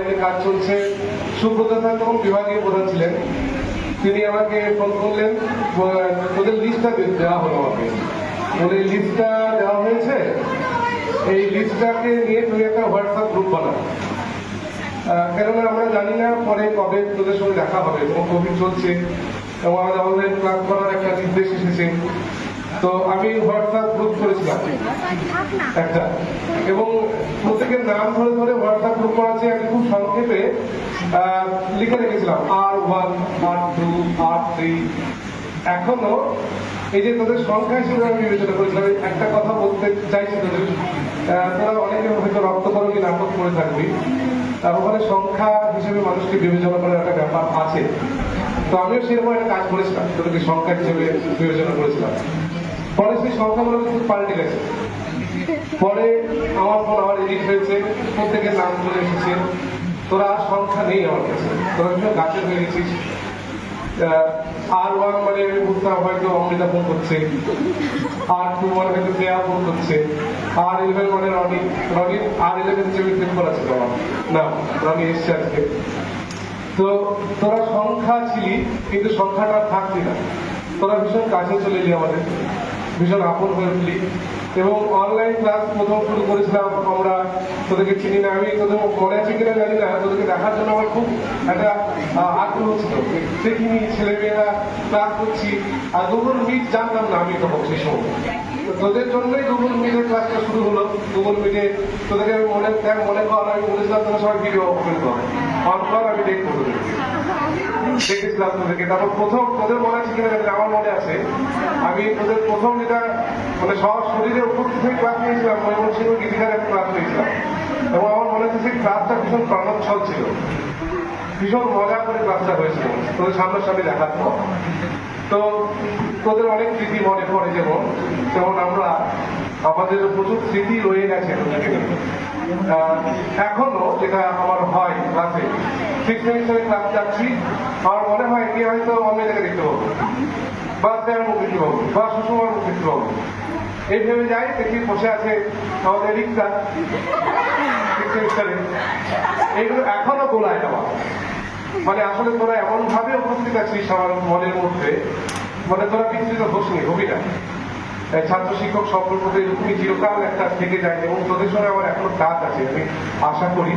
কলেজে কাজ চলছে। সুব্রত স্যার তখন বিভাগীয় প্রধান ছিলেন, তিনি আমাকে ফোন করলেন, তোদের লিস্টটা দেওয়া হলো আমাকে, বলে লিস্টটা দেওয়া হয়েছে, এই লিস্টটাকে নিয়ে তুমি একটা হোয়াটসঅ্যাপ গ্রুপ বানাও। কেননা আমরা জানি না পরে কবে তোদের সঙ্গে দেখা হবে, এবং কোভিড চলছে এবং আমাদের অনলাইন ক্লাস করার একটা নির্দেশ এসেছে। তো আমি হোয়াটসঅ্যাপ গ্রুপ করেছিলাম একটা, এবং প্রত্যেকের নাম ধরে ধরে হোয়াটসঅ্যাপ গ্রুপ করাচ্ছে। আমি খুব সংক্ষেপে লিখে রেখেছিলাম R1, R2, R3। এখনো এই যে তোদের সংখ্যা হিসেবে আমি বিবেচনা করেছিলাম, একটা কথা বলতে চাইছি তোদের, তোরা অনেকে হয়তো রক্তকরণী নাটক করে থাকবি, ওখানে সংখ্যা হিসেবে মানুষকে বিবেচনা করার একটা ব্যাপার আছে। তো আমিও সেরকম একটা কাজ করেছিলাম, তোদেরকে সংখ্যা হিসেবে বিবেচনা করেছিলাম। পরে সেই সংখ্যাগুলো কিন্তু পাল্টে গেছে। পরে আমার ফোন আবার এডিট হয়েছে, প্রত্যেকের নাম চলে এসেছে, তোরা আর সংখ্যা নেই আমার কাছে, তোরা ভীষণ গাছের হয়ে গেছিস। R1 মানে আমি বুঝতাম হয়তো অমৃতা ফোন করছে, R2 মানে হয়তো শ্রেয়া ফোন করছে, R11 মানে রনি R11 হিসেবে সেভ করা ছিল আমার নাম, রনি এসছে আজকে। তো তোরা সংখ্যা ছিলি, কিন্তু সংখ্যাটা থাকতি না, তোরা ভীষণ কাছে চলে এলি আমাদের, ভীষণ আপন হয়ে উঠলি। এবং অনলাইন ক্লাস প্রথম শুরু করেছিলাম আমরা, তোদেরকে চিনি না, আমি তোদের মনে আছে কিনা জানি না, তোদেরকে দেখার জন্য আমার খুব একটা আগ্রহ ছিল, দেখিনি ছেলেমেয়েরা ক্লাস করছি। আর গুগল মিট জানতাম না আমি তখন সেই সময়, তোদের জন্যই গুগল মিটের ক্লাসটা শুরু হলো। গুগল মিটে তোদেরকে আমি মনে কর, আমি বলেছিলাম তোদের সবাই ভিডিও ওপেন কর, অন কর, আমি দেখবো দেখেছিলাম তোদেরকে। তারপর প্রথম তোদের মনে আছে কিনা জানি, আমার মনে আছে আমি তোদের প্রথম যেটা মানে সব শরীরে উপস্থিত হয়ে ক্লাস নিয়েছিলাম, ময়মনসিংহ গীতিকার একটা ক্লাস নিয়েছিলাম, এবং আমার মনে হচ্ছে সেই ক্লাসটা ভীষণ প্রাণোচ্ছল ছিল, ভীষণ মজা করে ক্লাসটা হয়েছিল তোদের সামনাসামনি দেখার পর। তো তোদের অনেক স্মৃতি মনে পড়ে, যেমন আমরা আমাদের প্রচুর স্মৃতি রয়ে গেছে এখনো। যেটা আমার হয় ক্লাসে, 6 সেমিস্টারে ক্লাস যাচ্ছি, আমার মনে হয় কি হয়তো অন্য জায়গায় দেখতে পাবো, বা স্যার মুখ দেখতে পাবো, বা সুষমার মুখ দেখতে পাবো, এই ভেবে যাই, দেখি বসে আছে আমাদের রিক্তা 6 সেমিস্টারে। এইগুলো এখনো গোলায় আমার, মানে আসলে তোরা এমন ভাবে উপস্থিত আছিস আমার মনের মধ্যে, মানে তোরা বিস্তৃত হোসনি, হবি না। ছাত্র শিক্ষক সম্পর্কতে এরকমই চিরকাল একটা থেকে যায়, এবং তোদের সঙ্গে আমার এখনো কাজ আছে। আমি আশা করি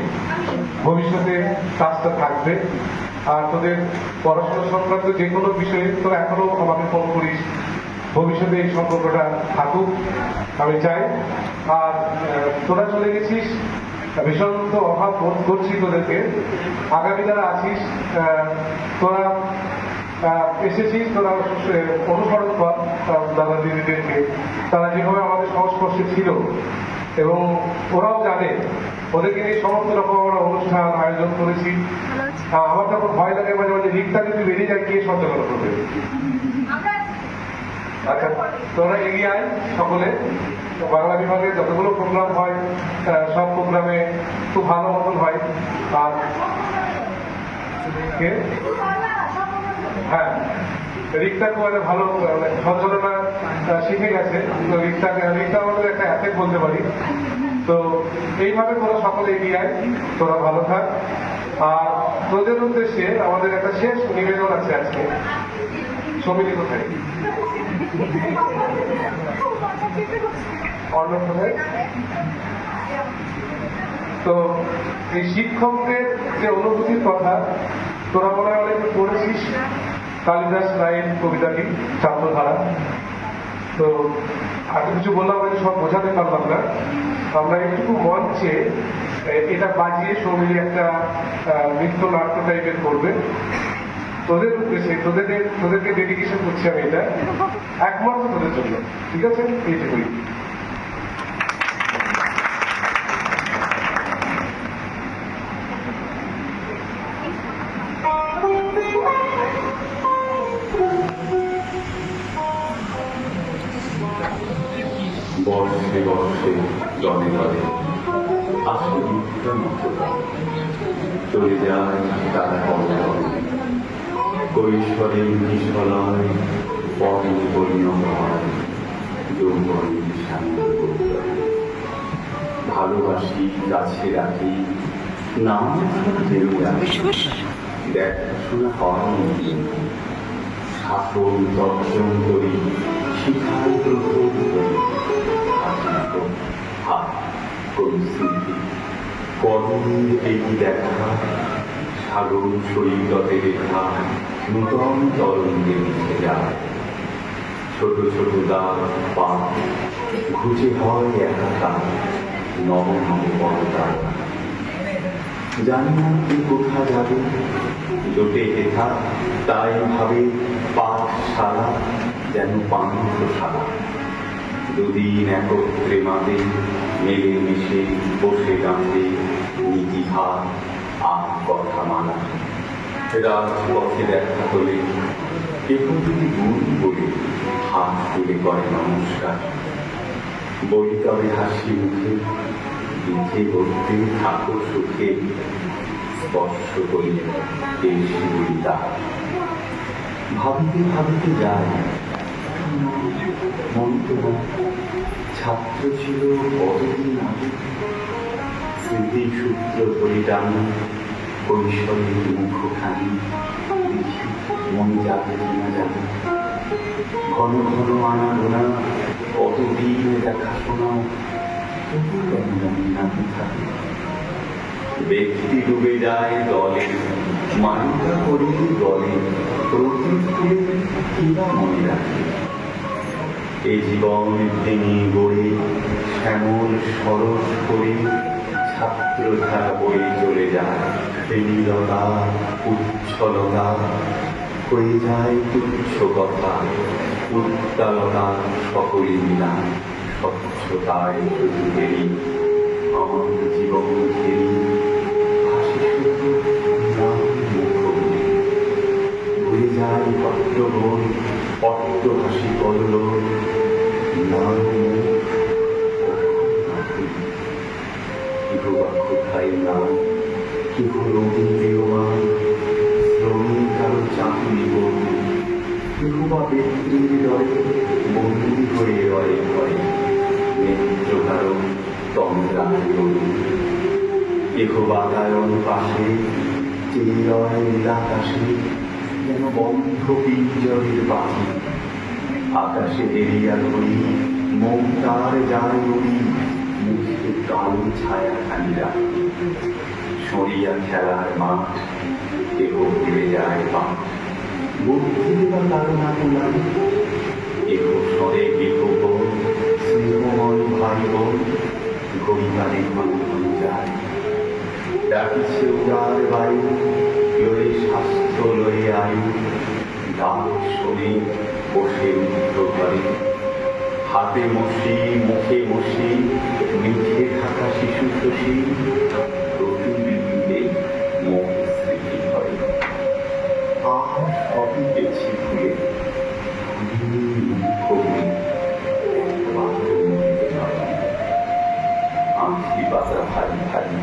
ভবিষ্যতে কাজটা থাকবে। আর তোদের পড়াশোনা সংক্রান্ত যে কোনো বিষয়ে তোরা এখনো আমাকে ফোন করিস, ভবিষ্যতে এই সম্পর্কটা থাকুক আমি চাই। আর তোরা চলে গেছিস, ভীষণ তো অভাব বোধ করছি তোদেরকে। আগামী যারা আছিস, তোরা এসেছিস, তোরা অনুসরণ কর দাদা দিদিদেরকে, তারা যেভাবে আমাদের সংস্পর্শে ছিল, এবং ওরাও জানে, ওদেরকে নিয়ে সমস্ত রকম আমরা অনুষ্ঠান আয়োজন করেছি। আমার তখন ভয় লাগে মাঝে মাঝে, রিক্তা যদি বেরিয়ে যায় কে সচেতন করবে। আচ্ছা, তোরা এগিয়ে আয় সকলে। বাংলা বিভাগে যতগুলো প্রোগ্রাম হয় সব প্রোগ্রামে খুব ভালো মতন হয়। আর হ্যাঁ, রিক্তা খুব একটা ভালো সঞ্চালনা শিখে গেছে, তো রিক্তা আমাদের একটা অ্যাসেট বলতে পারি। তো এইভাবে তোরা সকলে এগিয়ে আয়, তোরা ভালো থাক। আর তোদের উদ্দেশ্যে আমাদের একটা শেষ নিবেদন আছে আজকে। সমিতি কোথায়? তো এই শিক্ষকদের যে অনুভূতির কথা তোরা মনে হয় অনেক পড়েছিস, কালিদাস রায়ের কবিতাটি ছাত্রধারা। তো এত কিছু বললাম, আমি সব বোঝাতে পারলাম না। আমরা একটু মঞ্চে এটা বাজিয়ে সমিলি একটা নৃত্য নাট্য টাইপের করবে তোদের উদ্দেশ্যে। তোদেরকে ডেডিকেশন করছি আমি, এটা একমাত্র তোদের জন্য, ঠিক আছে? এইটুকুই। বর্ষে বর্ষে জলে জলে আসে মিথ্যা মিথ্যতা, চলে যায় তারা কমে কৈশোরে নিষ্ফলায় পরে পরিণত হয় যৌবনে সামনে। ভালোবাসি, কাছে রাখি, নাম দেখাশোনা হয়নি, শাসন তর্জন করি, শিখার প্রভুর করি, হাত করি স্মৃতি কর্মের এই দেখা, সাগর সৈকতে রেখা নূতন তরঙ্গে মিশে যায়। ছোট ছোট দাগ পা ঘুচে হয় একাকার, নব নব পর্দা। জানি না কি কোথা যাবে, জোটে হেথা তাই ভাবে পাঠশালা যেন পান্থশালা। দুদিন একত্রে মাঝে মেলে মিশে বসে গাঁথে নীতিহার আর কথা মানা। রাজপথে দেখা হলে কেহ যদি গুণ বলে হাত তুলে করে নমস্কার। বই তবে হাসি মুখে পিঠে বলতে থাকো সুখে, স্পর্শ করি এই শিবুরিতা। ভাবিতে ভাবিতে যায় মন্তব্য ছাত্র ছিল কতদিন আগে, স্মৃতি সূত্র ধরে টানি কৈশোরের মুখখানি দেখি মন যাবে কিনা যাবে। ঘন ঘন আনা গোনা কতদিন দেখাশোনা তবু কেন জানি না থাকে। ব্যক্তি ডুবে যায় দলে, মানিকা করি দলে, প্রতীক করে কিনা মনে রাখে। এ জীবন ভেঙে গড়ে শ্যামল সরস করে ছাত্রধারা বয়ে চলে যায়। ফেনীলতা উচ্ছলতা হয়ে যায় তুচ্ছ কথা, উত্তালতা সকলে মিলা স্বচ্ছতায় শুধু ঘেরি। আমার জীবন ঘেরি হাসি শুধু নাম মুখ ভুলে যায় পট্টগোল পট্ট হাসি করল নাম কেহ বা কোথায় নাম, কেহ রবীন্দ্রীয়মান শ্রমিক আরো চাকরি করল, কেহ বা ব্যক্তির হৃদয়ে বন্দী হয়ে রয়ে ঘরে নেত্র কারো তন্দ্রায় গরু। কেহ বাতায়ন পাশে চেয়ে রয় নীলাকাশে যেন বন্ধ পিঞ্জরের পাখি। আকাশে এড়িয়া ধরি মমতার যায় উড়ি, মুখে কালো ছায়া খানি রাখি। সরিয়া খেলার মাঠ কেহ ভুলে যায় পাঠ, বুদ্ধি বা কারণ আকুলাম কেহ সরে কেহ বোন স্নেহময় ভাই বোন গরিবারে ঘন ঘন যায়। ডাকিছে উদার বায়ু লয়ে স্বাস্থ্য লয়ে আয়ু, ডাক শোনে বসে উঠল ঘরে। হাতে মশি মুখে মশি মিঠে থাকা শিশু শশী প্রতিবিম্বে মুখ স্মৃতি হয়। আর সবই গেছি ভুলে আঁখি পাতা ভারী ভারী